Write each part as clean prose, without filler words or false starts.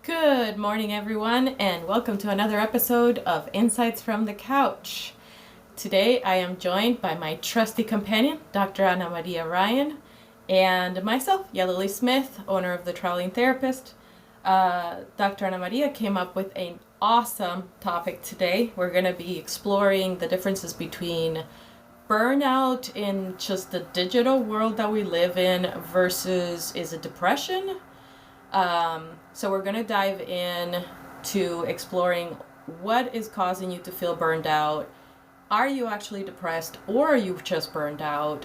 Good morning, everyone, and welcome to another episode of Insights from the Couch. Today, I am joined by my trusty companion, Dr. Anamaria Ryan, and myself, Yalily Smith, owner of The Traveling Therapist. Dr. Anamaria came up with an awesome topic today. We're going to be exploring the differences between burnout in just the digital world that we live in versus is it depression? So we're going to dive in to exploring what is causing you to feel burned out. Are you actually depressed or are you just burned out?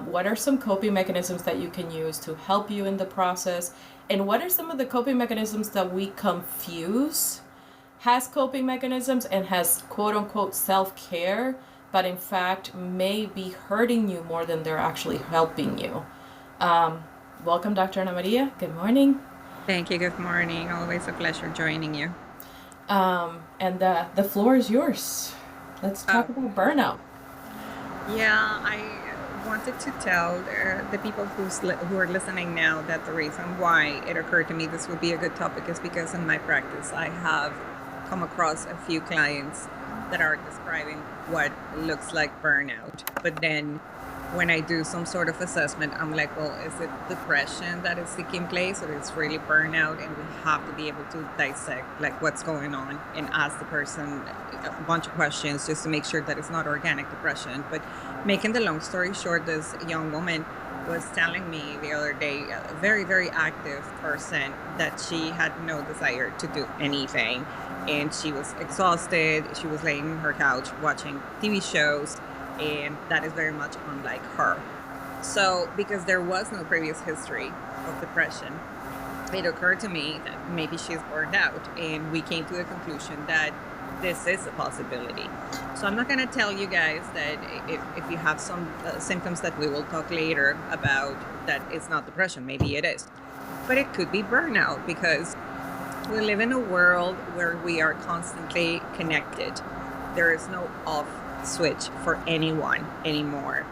What are some coping mechanisms that you can use to help you in the process? And what are some of the coping mechanisms that we confuse has coping mechanisms and has quote unquote self-care, but in fact may be hurting you more than they're actually helping you? Welcome, Dr. Ana Maria. Good morning. Thank you. Good morning. Always a pleasure joining you. And the floor is yours. Let's talk about burnout. Yeah, I wanted to tell the people who are listening now that the reason why it occurred to me this would be a good topic is because in my practice I have come across a few clients that are describing what looks like burnout. But then when I do some sort of assessment, I'm like, well, is it depression that is taking place or it's really burnout? And we have to be able to dissect like what's going on and ask the person a bunch of questions just to make sure that it's not organic depression. But making the long story short, this young woman was telling me the other day, a very, very active person, that she had no desire to do anything. And she was exhausted. She was laying on her couch watching TV shows. And that is very much unlike her. So because there was no previous history of depression, it occurred to me that maybe she's burned out, and we came to the conclusion that this is a possibility. So I'm not going to tell you guys that if you have some symptoms that we will talk later about, that it's not depression. Maybe it is, but it could be burnout because we live in a world where we are constantly connected. There is no off switch for anyone anymore.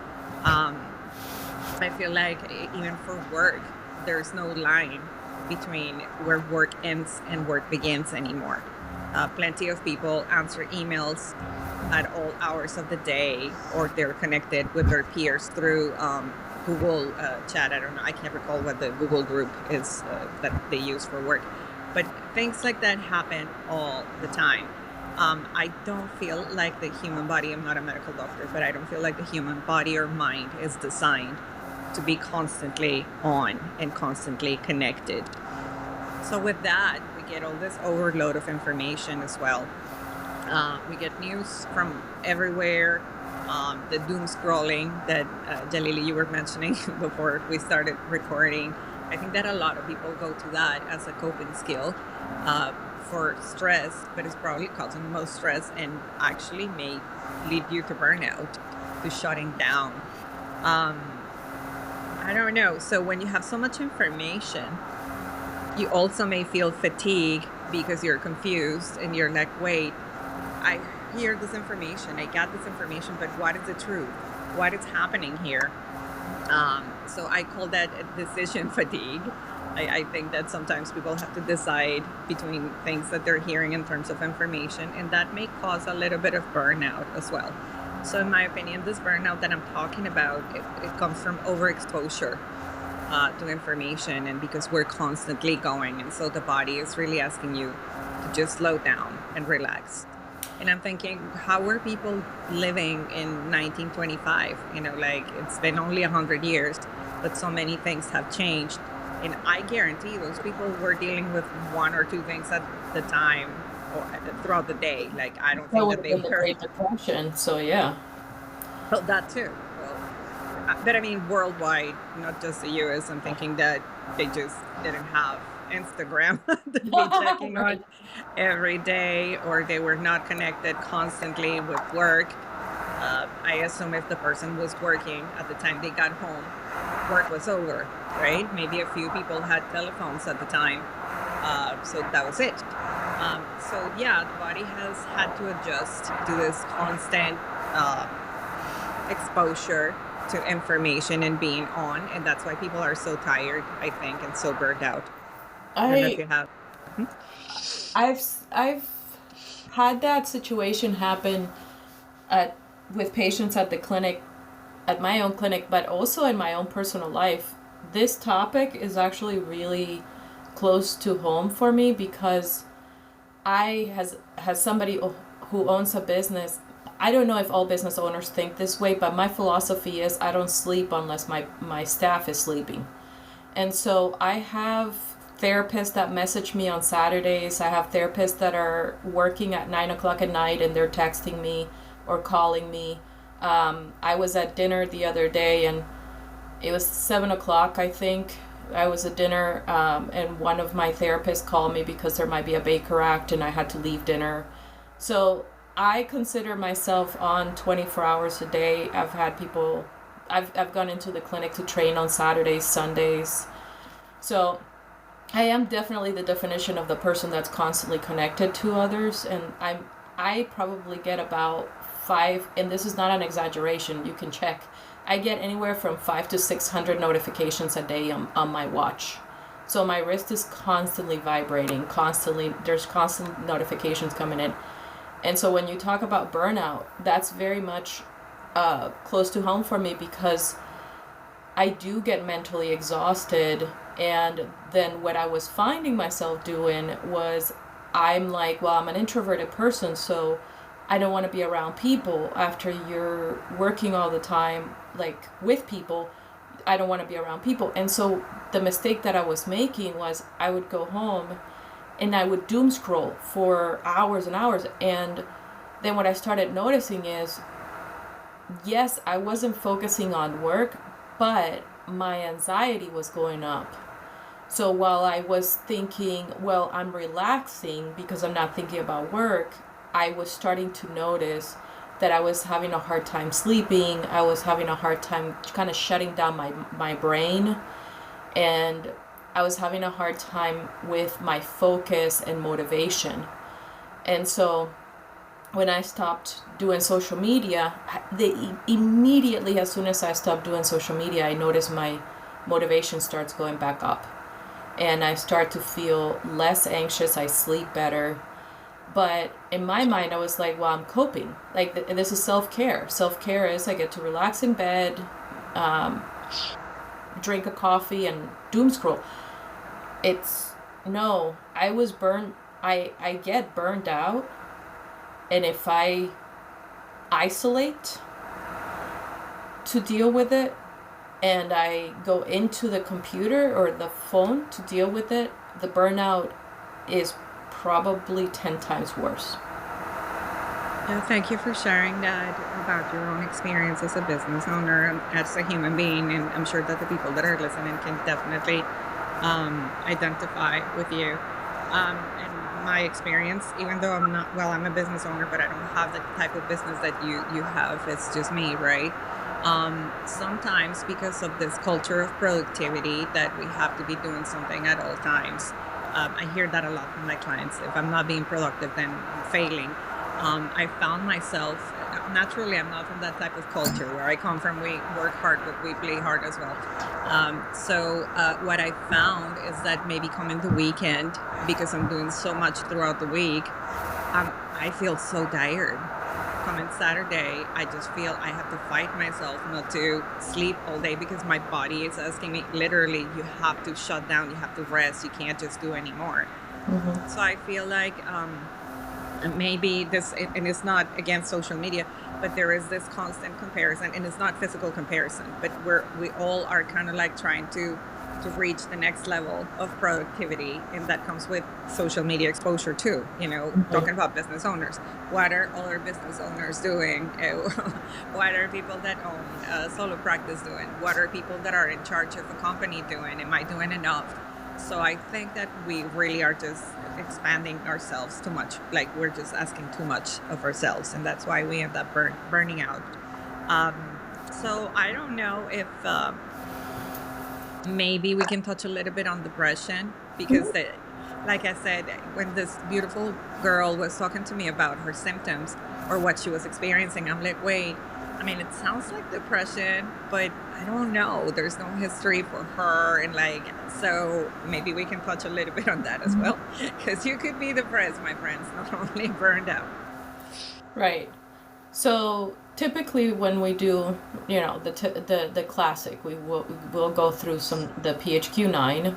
I feel like even for work, there's no line between where work ends and work begins anymore. Plenty of people answer emails at all hours of the day, or they're connected with their peers through Google chat. I don't know, I can't recall what the Google group is that they use for work, but things like that happen all the time. I don't feel like the human body, I'm not a medical doctor, but I don't feel like the human body or mind is designed to be constantly on and constantly connected. So with that, we get all this overload of information as well. We get news from everywhere. The doom scrolling that Jalili, you were mentioning before we started recording. I think that a lot of people go to that as a coping skill. For stress, but it's probably causing the most stress and actually may lead you to burnout, to shutting down. I don't know. So when you have so much information, you also may feel fatigue because you're confused and you're like, wait, I hear this information, I got this information, but what is the truth? What is happening here? So I call that decision fatigue. I think that sometimes people have to decide between things that they're hearing in terms of information, and that may cause a little bit of burnout as well. So in my opinion, this burnout that I'm talking about, it comes from overexposure to information, and because we're constantly going, and so the body is really asking you to just slow down and relax. And I'm thinking, how were people living in 1925? You know, like it's been only 100 years, but so many things have changed. And I guarantee those people were dealing with one or two things at the time or throughout the day. Like, I don't think that they The were. Great Depression, so yeah. Well, that too. Well, but I mean, worldwide, not just the US. I'm thinking that they just didn't have Instagram to be checking Right. on every day, or they were not connected constantly with work. I assume if the person was working at the time they got home, work was over, right? Maybe a few people had telephones at the time, so that was it. So yeah, the body has had to adjust to this constant exposure to information and being on, and that's why people are so tired, I think, and so burned out. I don't know if I you have. I've had that situation happen at with patients at the clinic, at my own clinic, but also in my own personal life. This topic is actually really close to home for me because I has somebody who owns a business. I don't know if all business owners think this way, but my philosophy is I don't sleep unless my staff is sleeping. And so I have therapists that message me on Saturdays. I have therapists that are working at 9 o'clock at night and they're texting me or calling me. I was at dinner the other day and it was 7 o'clock, I think. I was at dinner and one of my therapists called me because there might be a Baker Act and I had to leave dinner. So I consider myself on 24 hours a day. I've gone into the clinic to train on Saturdays, Sundays. So I am definitely the definition of the person that's constantly connected to others, and I probably get about five, and this is not an exaggeration, you can check. I get anywhere from 500 to 600 notifications a day on my watch. So my wrist is constantly vibrating, there's constant notifications coming in. And so when you talk about burnout, that's very much close to home for me because I do get mentally exhausted. And then what I was finding myself doing was I'm like, well, I'm an introverted person, so I don't want to be around people. After you're working all the time, like with people, I don't want to be around people. And so the mistake that I was making was I would go home and I would doom scroll for hours and hours. And then what I started noticing is, yes, I wasn't focusing on work, but my anxiety was going up. So while I was thinking, well, I'm relaxing because I'm not thinking about work, I was starting to notice that I was having a hard time sleeping. I was having a hard time kind of shutting down my brain. And I was having a hard time with my focus and motivation. And so when I stopped doing social media, immediately as soon as I stopped doing social media, I noticed my motivation starts going back up. And I start to feel less anxious, I sleep better. But in my mind, I was like, well, I'm coping. Like, this is self-care. Self-care is I get to relax in bed, drink a coffee, and doom scroll. No, I was burned. I get burned out. And if I isolate to deal with it, and I go into the computer or the phone to deal with it, the burnout is probably 10 times worse. Yeah, thank you for sharing that about your own experience as a business owner and as a human being. And I'm sure that the people that are listening can definitely identify with you. And my experience, even though I'm a business owner, but I don't have the type of business that you have. It's just me, right? Sometimes because of this culture of productivity that we have to be doing something at all times. I hear that a lot from my clients. If I'm not being productive, then I'm failing. I found myself, naturally, I'm not from that type of culture. Where I come from, we work hard, but we play hard as well. So what I found is that maybe coming the weekend, because I'm doing so much throughout the week, I feel so tired. Coming Saturday, I just feel I have to fight myself not to sleep all day because my body is asking me, literally, you have to shut down, you have to rest, you can't just do anymore. Mm-hmm. So I feel like maybe this, and it's not against social media, but there is this constant comparison, and it's not physical comparison, but we all are kind of like trying to reach the next level of productivity, and that comes with social media exposure too. Mm-hmm. Talking about business owners, what are other business owners doing? What are people that own solo practice doing? What are people that are in charge of a company doing? Am I doing enough? So I think that we really are just expanding ourselves too much. Like, we're just asking too much of ourselves, and that's why we end up burning out. So I don't know if maybe we can touch a little bit on depression, because like I said, when this beautiful girl was talking to me about her symptoms or what she was experiencing, I'm like, wait, I mean, it sounds like depression, but I don't know. There's no history for her. And like, so maybe we can touch a little bit on that as Mhm. well. Because you could be depressed, my friends, not only burned out. Right. So typically when we do, the classic, we'll go through the PHQ-9,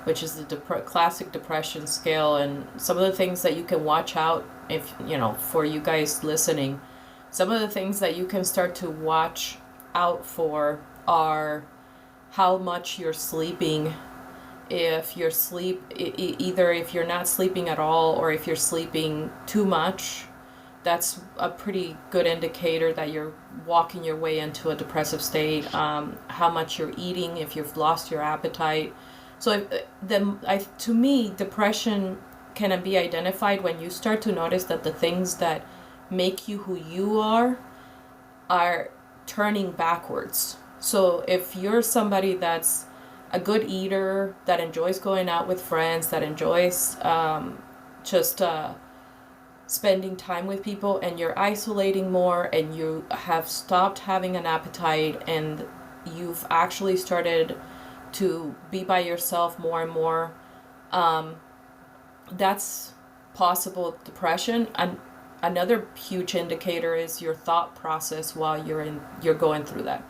which is the classic depression scale, and some of the things that you can watch out, if for you guys listening, some of the things that you can start to watch out for are how much you're sleeping. If you're either if you're not sleeping at all or if you're sleeping too much, that's a pretty good indicator that you're walking your way into a depressive state. How much you're eating, if you've lost your appetite. So to me, depression can be identified when you start to notice that the things that make you who you are turning backwards. So if you're somebody that's a good eater, that enjoys going out with friends, that enjoys just spending time with people, and you're isolating more, and you have stopped having an appetite, and you've actually started to be by yourself more and more, that's possible depression. And another huge indicator is your thought process while you're going through that.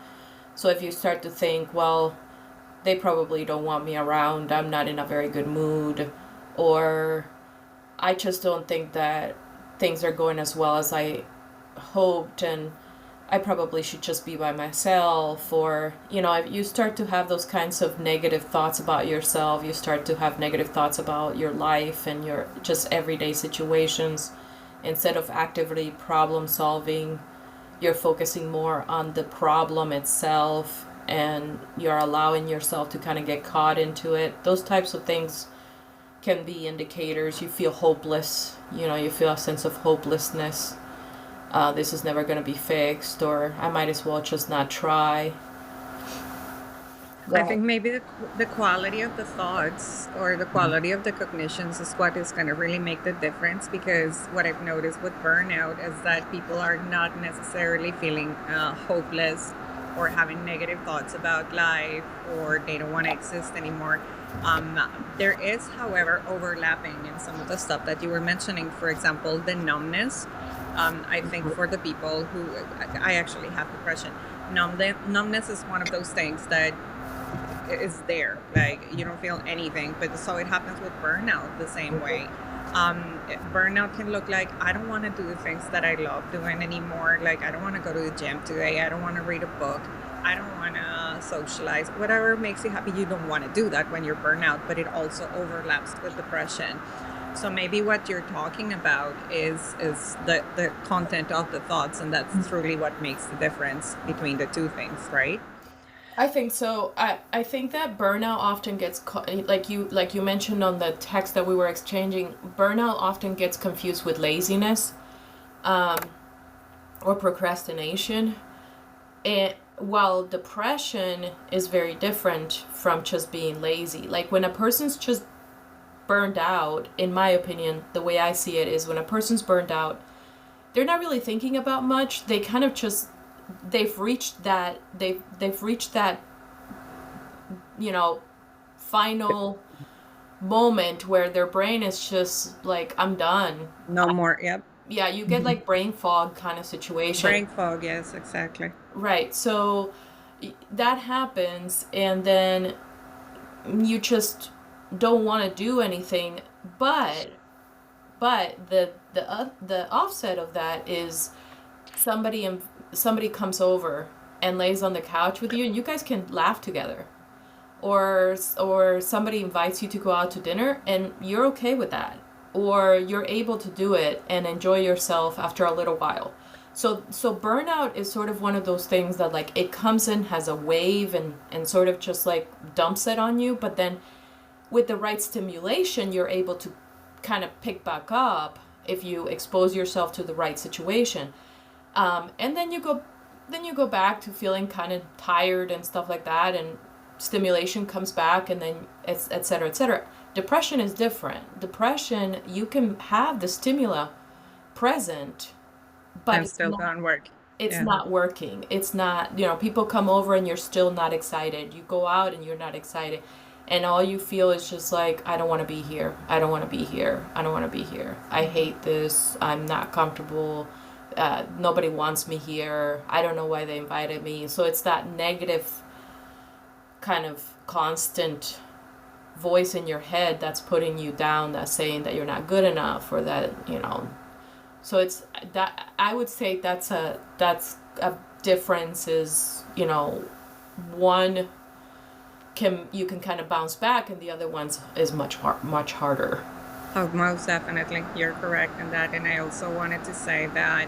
So if you start to think, well, they probably don't want me around, I'm not in a very good mood, or I just don't think that things are going as well as I hoped, and I probably should just be by myself, or if you start to have those kinds of negative thoughts about yourself, you start to have negative thoughts about your life and your just everyday situations, instead of actively problem solving, you're focusing more on the problem itself, and you're allowing yourself to kind of get caught into it. Those types of things can be indicators. You feel hopeless, you feel a sense of hopelessness. This is never going to be fixed, or I might as well just not try. Go I ahead. think maybe the quality of the thoughts or the quality of the cognitions is what is going to really make the difference, because what I've noticed with burnout is that people are not necessarily feeling hopeless or having negative thoughts about life, or they don't want to exist anymore. Um, there is, however, overlapping in some of the stuff that you were mentioning. For example, the numbness. I think for the people who, I actually have depression, numbness is one of those things that is there, like you don't feel anything. But so it happens with burnout the same way. Burnout can look like, I don't want to do the things that I love doing anymore. Like, I don't want to go to the gym today, I don't want to read a book, I don't want to socialize. Whatever makes you happy, you don't want to do that when you're burnout. But it also overlaps with depression. So maybe what you're talking about is the content of the thoughts, and that's truly what makes the difference between the two things, right? I think so. I think that burnout often gets like you mentioned on the text that we were exchanging. Burnout often gets confused with laziness, um, or procrastination. And while depression is very different from just being lazy. Like when a person's just burned out, in my opinion, the way I see it is when a person's burned out, they're not really thinking about much. They kind of just they've reached that you know final moment where their brain is just like, I'm done. No more. Yep. Yeah, you get like brain fog kind of situation. Brain fog. Yes, exactly. Right. So that happens, and then you just don't want to do anything. But the offset of that is somebody somebody comes over and lays on the couch with you, and you guys can laugh together, or somebody invites you to go out to dinner, and you're okay with that, or you're able to do it and enjoy yourself after a little while. So burnout is sort of one of those things that, like, it comes in, has a wave, and sort of just like dumps it on you, but then with the right stimulation you're able to kind of pick back up if you expose yourself to the right situation. And then you go back to feeling kind of tired and stuff like that, and stimulation comes back, and then et cetera, et cetera. Depression is different. Depression, you can have the stimula present, but And still don't work. it's Yeah. not working. It's not, people come over and you're still not excited. You go out and you're not excited. And all you feel is just like, I don't want to be here. I don't want to be here. I don't want to be here. I hate this. I'm not comfortable. Nobody wants me here. I don't know why they invited me. So it's that negative kind of constant voice in your head that's putting you down, that's saying that you're not good enough, or that, so it's that, I would say that's a difference is, one you can kind of bounce back, and the other one's is much harder. Oh, most definitely. You're correct in that. And I also wanted to say that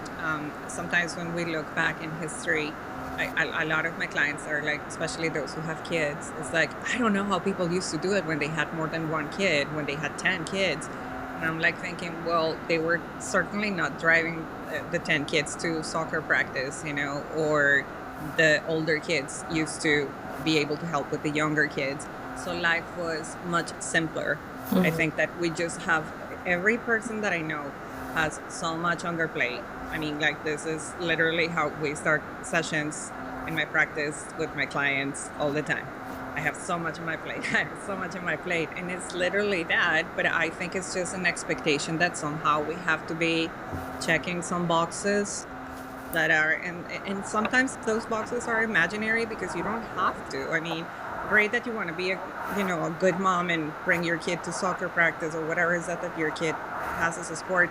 sometimes when we look back in history, a lot of my clients are like, especially those who have kids, it's like, I don't know how people used to do it when they had more than one kid, when they had 10 kids. And I'm like thinking, well, they were certainly not driving the 10 kids to soccer practice, or the older kids used to be able to help with the younger kids. So life was much simpler. I think that we just have, every person that I know has so much on their plate. I mean, like, this is literally how we start sessions in my practice with my clients all the time. I have so much on my plate. I have so much on my plate. And it's literally that. But I think it's just an expectation that somehow we have to be checking some boxes that are, and sometimes those boxes are imaginary because you don't have to. I mean, great that you want to be a good mom and bring your kid to soccer practice or whatever it is that your kid has as a sport,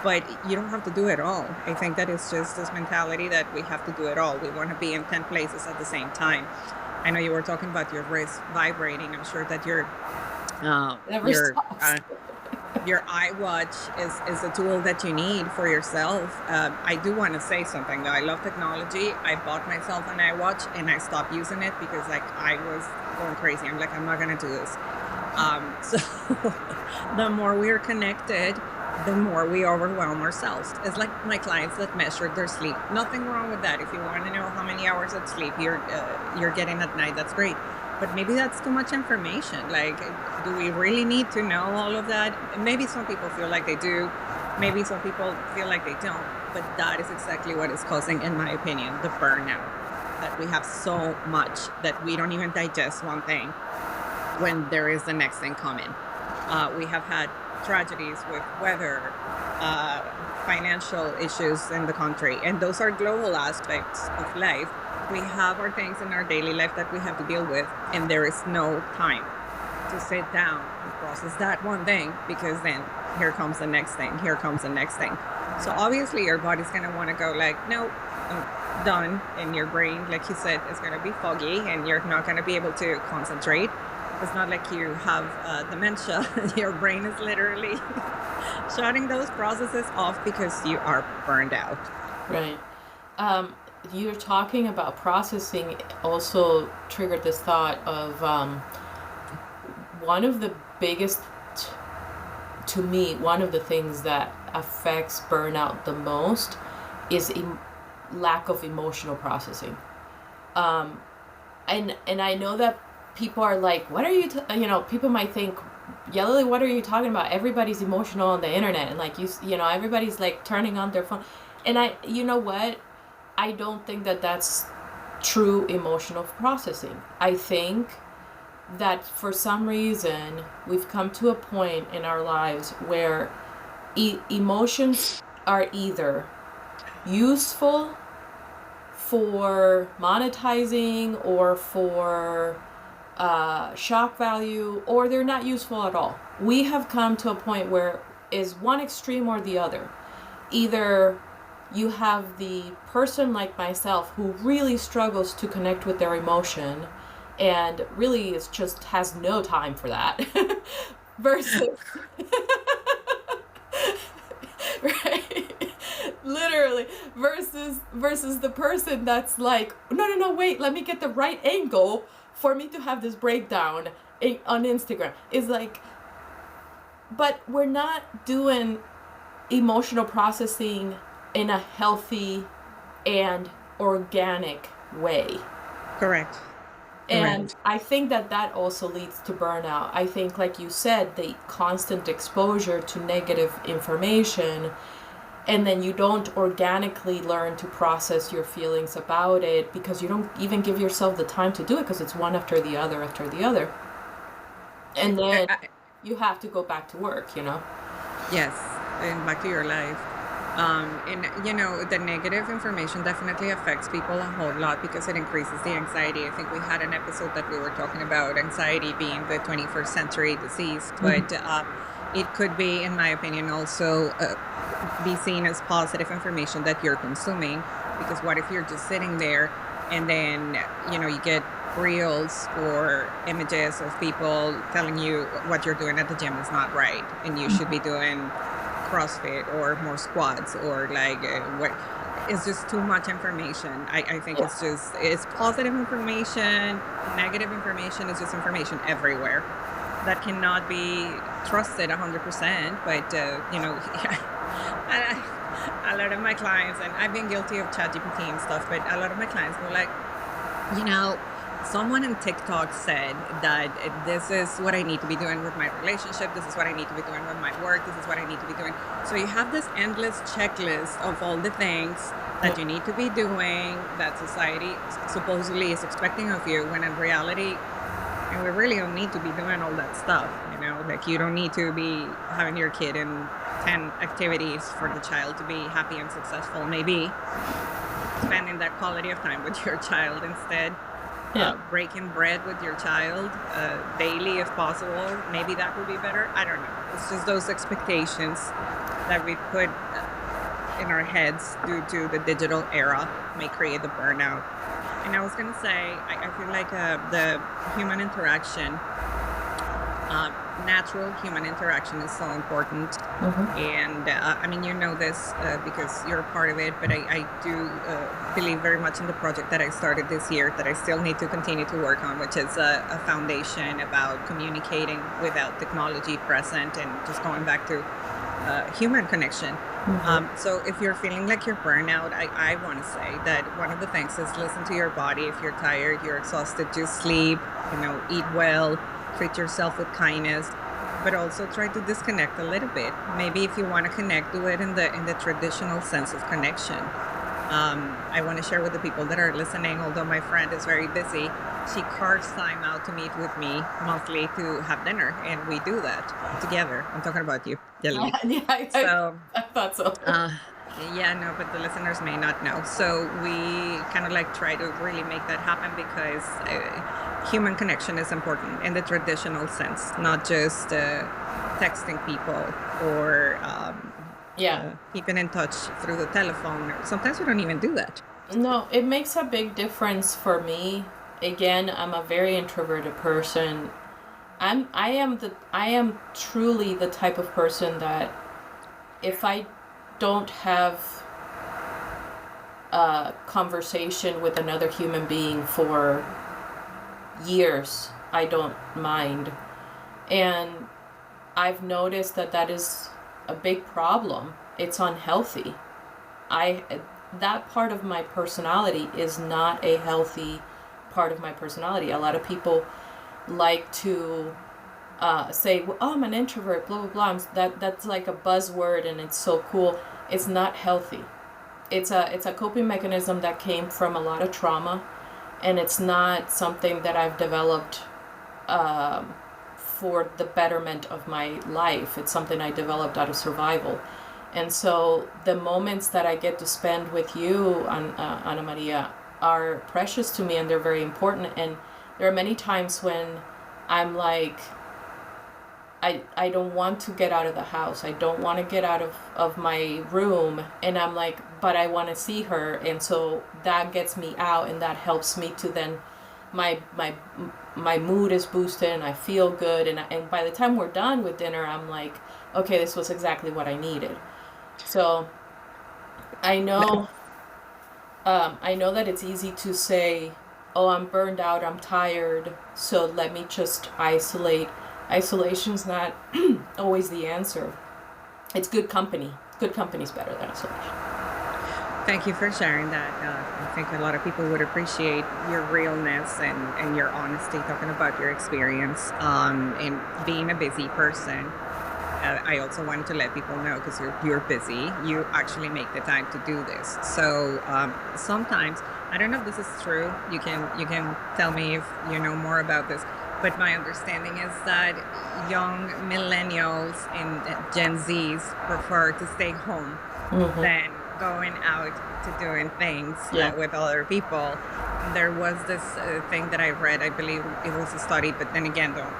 but you don't have to do it all. I think that it's just this mentality that we have to do it all. We want to be in 10 places at the same time. I know you were talking about your wrist vibrating. I'm sure that your Never stops. your iWatch is a tool that you need for yourself. I do want to say something though. I love technology. I bought myself an iWatch and I stopped using it because like I was going crazy. I'm like, I'm not going to do this. So the more we're connected, the more we overwhelm ourselves. It's like my clients that measure their sleep. Nothing wrong with that. If you want to know how many hours of sleep you're getting at night, that's great. But maybe that's too much information. Like, do we really need to know all of that? Maybe some people feel like they do. Maybe some people feel like they don't. But that is exactly what is causing, in my opinion, the burnout. That we have so much that we don't even digest one thing when there is the next thing coming. We have had tragedies with weather, financial issues in the country, and those are global aspects of life. We have our things in our daily life that we have to deal with, and there is no time to sit down and process that one thing, because then here comes the next thing, here comes the next thing. So obviously your body's going to want to go like, no, I'm done. And your brain, like you said, is going to be foggy and you're not going to be able to concentrate. It's not like you have dementia. Your brain is literally shutting those processes off because you are burned out. Right. You're talking about processing also triggered this thought of one of the biggest, to me, one of the things that affects burnout the most is lack of emotional processing. And I know that people are like, what are you, people might think, Yalily, what are you talking about? Everybody's emotional on the internet. And like, everybody's like turning on their phone. And you know what? I don't think that that's true emotional processing. I think that for some reason we've come to a point in our lives where emotions are either useful for monetizing or for shock value, or they're not useful at all. We have come to a point where is one extreme or the other. Either you have the person like myself who really struggles to connect with their emotion and really is just has no time for that versus right, literally, versus the person that's like, no, wait, let me get the right angle for me to have this breakdown on Instagram. Is like, but we're not doing emotional processing in a healthy and organic way. Correct. And I think that also leads to burnout. I think, like you said, the constant exposure to negative information and then you don't organically learn to process your feelings about it because you don't even give yourself the time to do it because it's one after the other after the other. And then you have to go back to work, you know? Yes, and back to your life. And you know, the negative information definitely affects people a whole lot because it increases the anxiety. I think we had an episode that we were talking about anxiety being the 21st century disease, but it could be, in my opinion, also be seen as positive information that you're consuming. Because what if you're just sitting there and then, you know, you get reels or images of people telling you what you're doing at the gym is not right and you should be doing CrossFit or more squats or like what it's just too much information. I think it's positive information, negative information is just information everywhere that cannot be trusted 100%. But you know, a lot of my clients, and I've been guilty of ChatGPT and stuff, but a lot of my clients were like, you know, someone in TikTok said that this is what I need to be doing with my relationship. This is what I need to be doing with my work. This is what I need to be doing. So you have this endless checklist of all the things that you need to be doing that society supposedly is expecting of you, when in reality, and we really don't need to be doing all that stuff. You know, like you don't need to be having your kid in 10 activities for the child to be happy and successful. Maybe spending that quality of time with your child instead. Breaking bread with your child daily if possible. Maybe that would be better. I don't know. It's just those expectations that we put in our heads due to the digital era may create the burnout. And I was going to say, I feel like the human interaction, natural human interaction is so important. And I mean, you know this because you're a part of it, but I do believe very much in the project that I started this year that I still need to continue to work on, which is a foundation about communicating without technology present and just going back to human connection. So if you're feeling like you're burnout, I want to say that one of the things is listen to your body. If you're tired, you're exhausted, just sleep, you know, eat well, treat yourself with kindness, but also try to disconnect a little bit. Maybe if you want to connect, do it in the traditional sense of connection. I want to share with the people that are listening, although my friend is very busy, she carves time out to meet with me monthly to have dinner, and we do that together. I'm talking about you, Yalily. I thought so. Yeah, no, but the listeners may not know. So we kind of like try to really make that happen because human connection is important in the traditional sense, not just texting people or keeping in touch through the telephone. Sometimes we don't even do that. No, it makes a big difference for me. Again, I'm a very introverted person. I am truly the type of person that if I don't have a conversation with another human being for years, I don't mind. And I've noticed that is a big problem. It's unhealthy. That part of my personality is not a healthy part of my personality. A lot of people like to say, well, oh, I'm an introvert, blah, blah, blah. That's like a buzzword and it's so cool. It's not healthy. It's a coping mechanism that came from a lot of trauma, and it's not something that I've developed for the betterment of my life. It's something I developed out of survival. And so the moments that I get to spend with you, Anamaria, are precious to me, and they're very important. And there are many times when I'm like, I don't want to get out of the house. I don't want to get out of my room. And I'm like, but I want to see her. And so that gets me out, and that helps me to then, my mood is boosted and I feel good. And by the time we're done with dinner, I'm like, okay, this was exactly what I needed. So I know that it's easy to say, oh, I'm burned out, I'm tired, so let me just isolate. Isolation's not always the answer. It's good company. Good company's better than isolation. Thank you for sharing that. I think a lot of people would appreciate your realness and your honesty talking about your experience and being a busy person. I also wanted to let people know, because you're busy, you actually make the time to do this. So sometimes, I don't know if this is true. You can tell me if you know more about this. But my understanding is that young millennials and Gen Zs prefer to stay home Hmm. than going out to doing things Yeah. with other people. There was this thing that I read. I believe it was a study, but then again, don't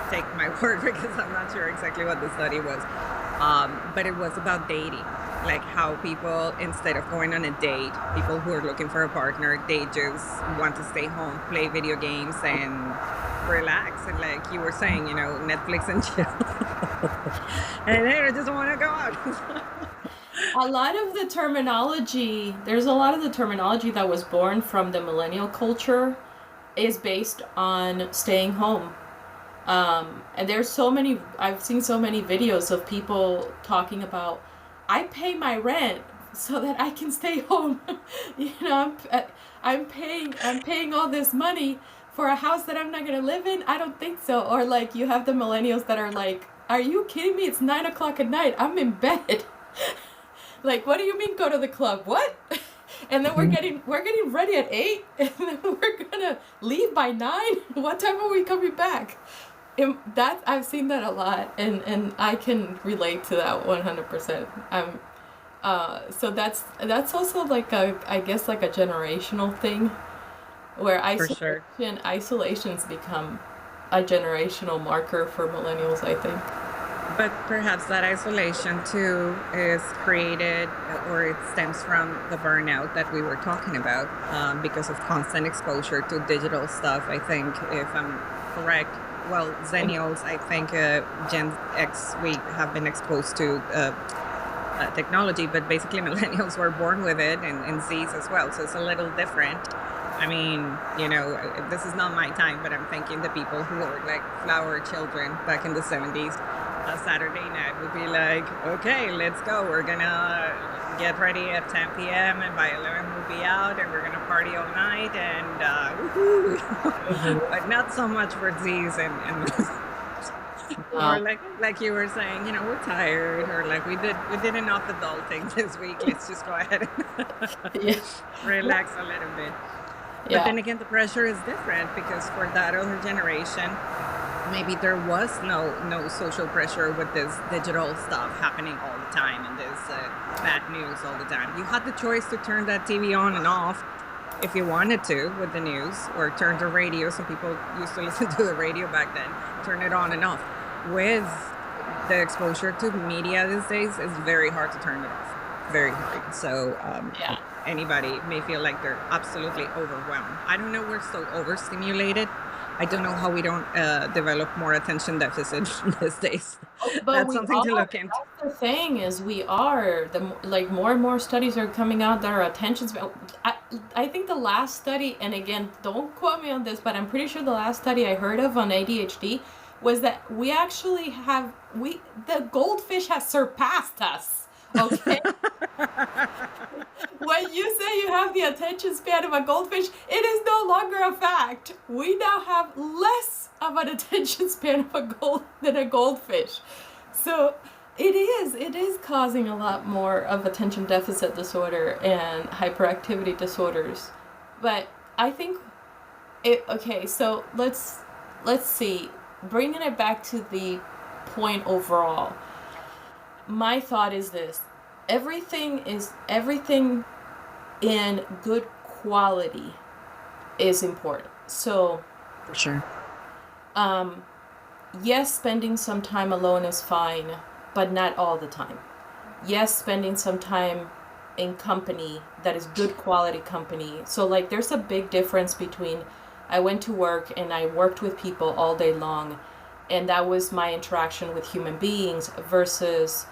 take my word, because I'm not sure exactly what the study was. But it was about dating, like how people, instead of going on a date, people who are looking for a partner, they just want to stay home, play video games, and relax. And like you were saying, Netflix and chill. And they just want to go out. A lot of the terminology, there's a lot of the terminology that was born from the millennial culture is based on staying home. And there's so many, I've seen so many videos of people talking about, I pay my rent so that I can stay home. you know, I'm paying all this money for a house that I'm not gonna live in. I don't think so. Or like you have the millennials that are like, are you kidding me? It's 9 o'clock at night. I'm in bed. Like, what do you mean go to the club? What? And then we're getting ready at 8, and then we're gonna leave by 9. What time are we coming back? That I've seen that a lot, and I can relate to that 100%. So that's also like a, I guess, like a generational thing where For sure. isolation's become a generational marker for millennials, I think. But perhaps that isolation too is created, or it stems from the burnout that we were talking about, because of constant exposure to digital stuff. I think, if I'm correct, well, Zennials, I think Gen X, we have been exposed to technology, but basically millennials were born with it, and Zs as well. So it's a little different. I mean, this is not my time, but I'm thinking the people who were like flower children back in the 70s, a Saturday night would be like, okay, let's go. We're gonna get ready at 10 p.m. and by 11 we'll be out, and we're gonna party all night, and woohoo. Mhm. But not so much for Z's and or No. like you were saying, we're tired, or like we did enough adulting this week. Let's just go ahead and Yeah. relax a little bit. But Yeah. then again, the pressure is different, because for that other generation, maybe there was no social pressure with this digital stuff happening all the time, and this bad news all the time. You had the choice to turn that TV on and off if you wanted to with the news, or turn the radio. Some people used to listen to the radio back then. Turn it on and off. With the exposure to media these days, it's very hard to turn it off. Very hard. So Yeah. anybody may feel like they're absolutely overwhelmed. I don't know, we're so overstimulated. I don't know how we don't develop more attention deficit these days. But That's we something to are. look into. That's the thing is we are like more and more studies are coming out that our attention's. I think the last study, and again, don't quote me on this, but I'm pretty sure the last study I heard of on ADHD was that we actually have the goldfish has surpassed us. Okay. When you say you have the attention span of a goldfish, it is no longer a fact. We now have less of an attention span of than a goldfish. So it is causing a lot more of attention deficit disorder and hyperactivity disorders. But I think okay, so let's see. Bringing it back to the point overall. My thought is this. Everything in good quality is important. So, For sure. um, yes, spending some time alone is fine, but not all the time. Yes, spending some time in company that is good quality company. So, like, there's a big difference between I went to work and I worked with people all day long, and that was my interaction with human beings, versus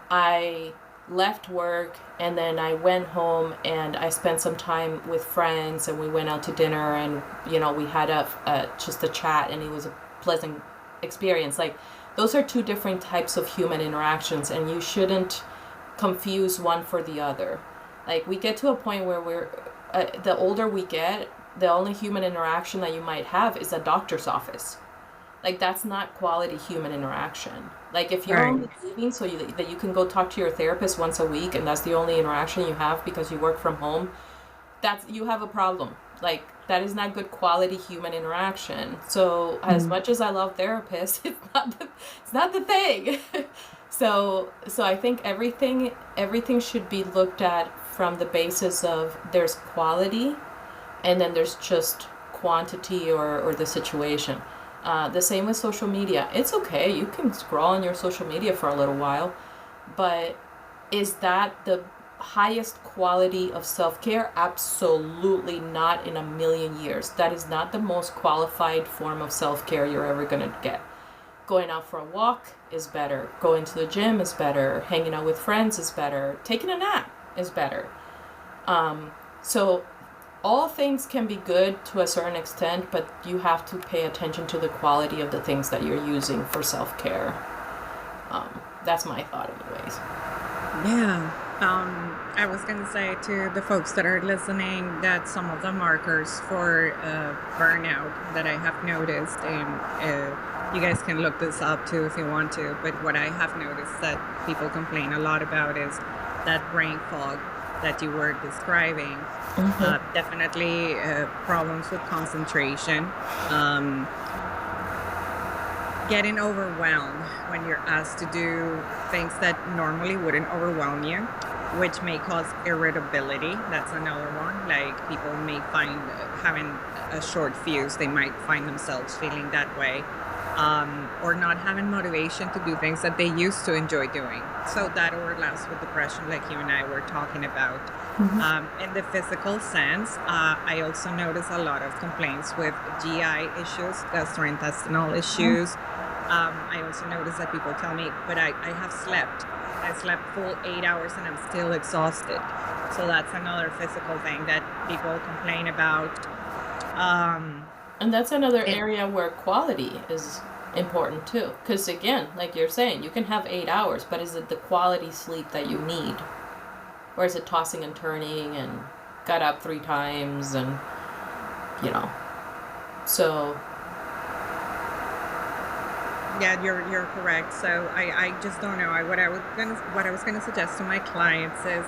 I left work and then I went home and I spent some time with friends and we went out to dinner, and we had just a chat, and it was a pleasant experience. Like, those are two different types of human interactions, and you shouldn't confuse one for the other. Like, we get to a point where the older we get, the only human interaction that you might have is a doctor's office. Like, that's not quality human interaction. Like if you're Right. only leaving that you can go talk to your therapist once a week and that's the only interaction you have because you work from home, that's you have a problem. Like that is not good quality human interaction. So as Mm. much as I love therapists, it's not the thing. So I think everything should be looked at from the basis of there's quality and then there's just quantity or the situation. The same with social media. It's okay. You can scroll on your social media for a little while, but is that the highest quality of self-care? Absolutely not in a million years. That is not the most qualified form of self-care you're ever going to get. Going out for a walk is better. Going to the gym is better. Hanging out with friends is better. Taking a nap is better. So all things can be good to a certain extent, but you have to pay attention to the quality of the things that you're using for self-care. That's my thought anyways. Yeah. I was going to say to the folks that are listening that some of the markers for burnout that I have noticed, and you guys can look this up too if you want to, but what I have noticed that people complain a lot about is that brain fog that you were describing. Definitely problems with concentration. Getting overwhelmed when you're asked to do things that normally wouldn't overwhelm you, which may cause irritability. That's another one. Like people may find having a short fuse, they might find themselves feeling that way, or not having motivation to do things that they used to enjoy doing. So that overlaps with depression, like you and I were talking about. In the physical sense, I also notice a lot of complaints with GI issues, gastrointestinal issues. I also notice that people tell me, but I have slept. I slept full 8 hours and I'm still exhausted. So that's another physical thing that people complain about. And that's another And area where quality is important too. Because again, like you're saying, you can have 8 hours, but is it the quality sleep that you need? Or is it tossing and turning and got up 3 times and, you know? So, yeah, you're correct. So I just don't know. What I was gonna suggest to my clients is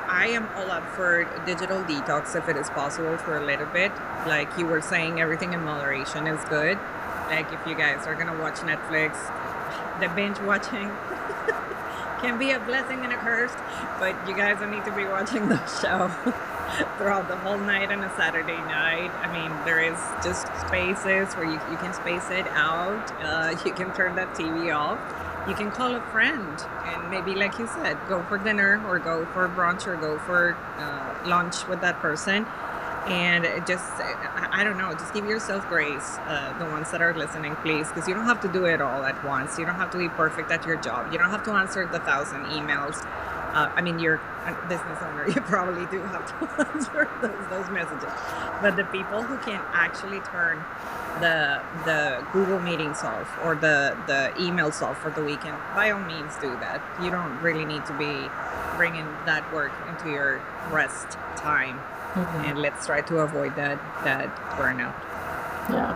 I am all up for digital detox if it is possible for a little bit. Like you were saying, everything in moderation is good. Like if you guys are gonna watch Netflix, the binge watching can be a blessing and a curse, but you guys don't need to be watching the show throughout the whole night on a Saturday night. I mean, there is just spaces where you can space it out. You can turn that TV off. You can call a friend and maybe, like you said, go for dinner or go for brunch or go for lunch with that person. And just, I don't know, just give yourself grace, the ones that are listening, please, because you don't have to do it all at once. You don't have to be perfect at your job. You don't have to answer the 1,000 emails. I mean, you're a business owner. You probably do have to answer those messages. But the people who can actually turn the Google Meetings off or the emails off for the weekend, by all means do that. You don't really need to be bringing that work into your rest time. And let's try to avoid that burnout. yeah.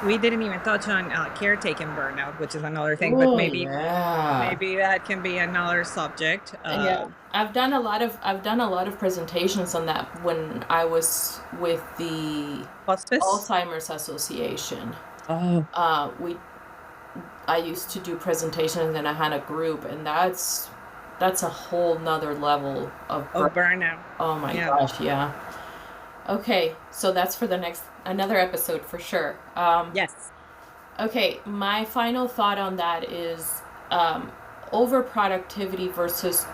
We didn't even touch on caretaking burnout, which is another thing, but Oh, maybe yeah. that can be another subject. Yeah. I've done a lot of presentations on that when I was with the Hospice. Alzheimer's Association. Oh, We I used to do presentations and I had a group, and that's a whole nother level of burnout. oh my Yeah. gosh, yeah. Okay, so that's for another episode for sure. Yes. Okay, my final thought on that is overproductivity versus,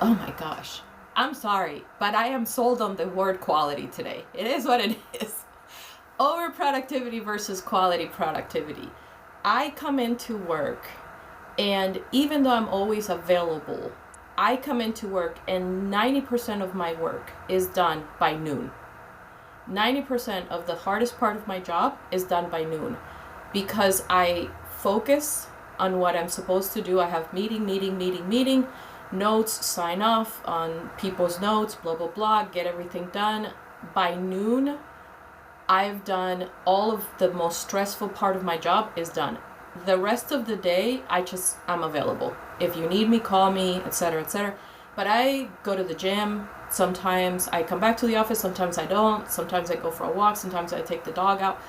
oh my gosh, I'm sorry, but I am sold on the word quality today. It is what it is. Overproductivity versus quality productivity. I come into work, and even though I'm always available, I come into work and 90% of my work is done by noon. 90% of the hardest part of my job is done by noon because I focus on what I'm supposed to do. I have meeting, notes, sign off on people's notes, blah, blah, blah, get everything done. By noon, I've done all of the most stressful part of my job is done. the rest of the day, I'm available. If you need me, call me, etc., etc. But I go to the gym. Sometimes I come back to the office. Sometimes I don't. Sometimes I go for a walk. Sometimes I take the dog out.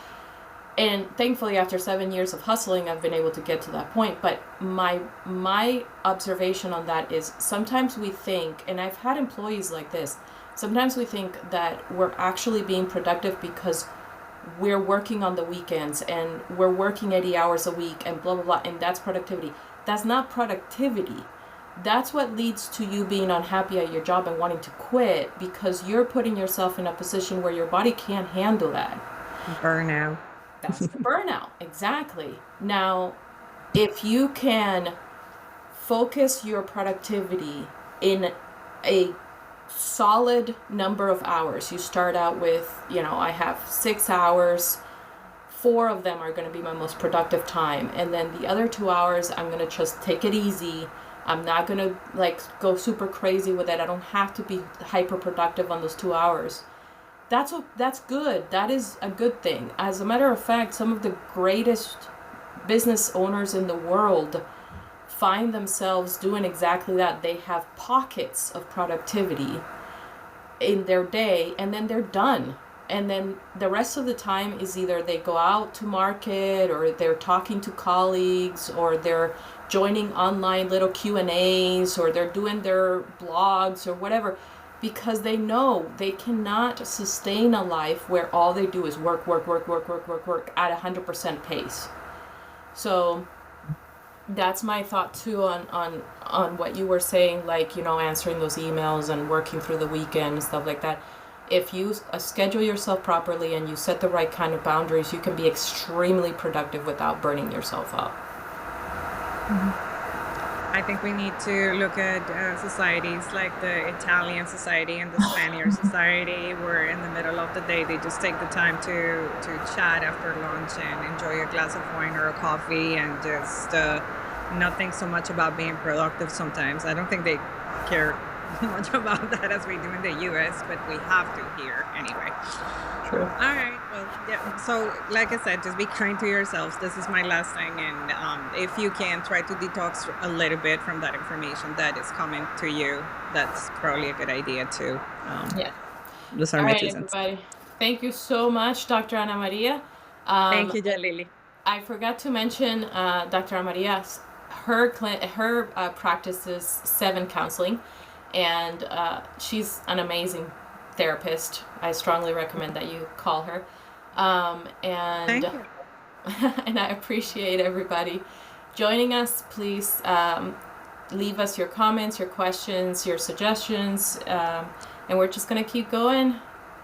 And thankfully, after 7 years of hustling, I've been able to get to that point. But my observation on that is sometimes we think, and I've had employees like this, sometimes we think that we're actually being productive because we're working on the weekends and we're working 80 hours a week and blah, blah, blah, and that's productivity. That's not productivity. That's what leads to you being unhappy at your job and wanting to quit, because you're putting yourself in a position where your body can't handle that. Burnout. That's the burnout. Exactly. Now, if you can focus your productivity in a solid number of hours, you start out with, I have 6 hours, 4 of them are going to be my most productive time, and then the other 2 hours I'm going to just take it easy. I'm not going to go super crazy with it. I don't have to be hyper productive on those 2 hours. That's good. That is a good thing. As a matter of fact, some of the greatest business owners in the world find themselves doing exactly that. They have pockets of productivity in their day, and then they're done. And then the rest of the time is either they go out to market, or they're talking to colleagues, or they're joining online little Q&As, or they're doing their blogs or whatever, because they know they cannot sustain a life where all they do is work at 100% pace. So that's my thought too on what you were saying, answering those emails and working through the weekend and stuff like that. If you schedule yourself properly and you set the right kind of boundaries, you can be extremely productive without burning yourself out. Mm-hmm. I think we need to look at societies like the Italian society and the Spanish society, where in the middle of the day they just take the time to chat after lunch and enjoy a glass of wine or a coffee, and just not think so much about being productive sometimes. I don't think they care much about that as we do in the US, but we have to here anyway. True. All right. Well, yeah. So, like I said, just be kind to yourselves. This is my last thing, and if you can, try to detox a little bit from that information that is coming to you. That's probably a good idea too. Yeah. Those are All my right, 2 cents. everybody. Thank you so much, Dr. Anamaria. Thank you, Yalily. I forgot to mention Dr. Anamaria. Her practice is 7 counseling, and she's an amazing therapist. I strongly recommend that you call her. Thank you. And I appreciate everybody joining us. Please leave us your comments, your questions, your suggestions, and we're just going to keep going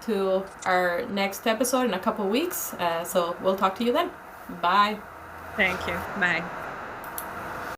to our next episode in a couple weeks. So we'll talk to you then. Bye. Thank you. Bye.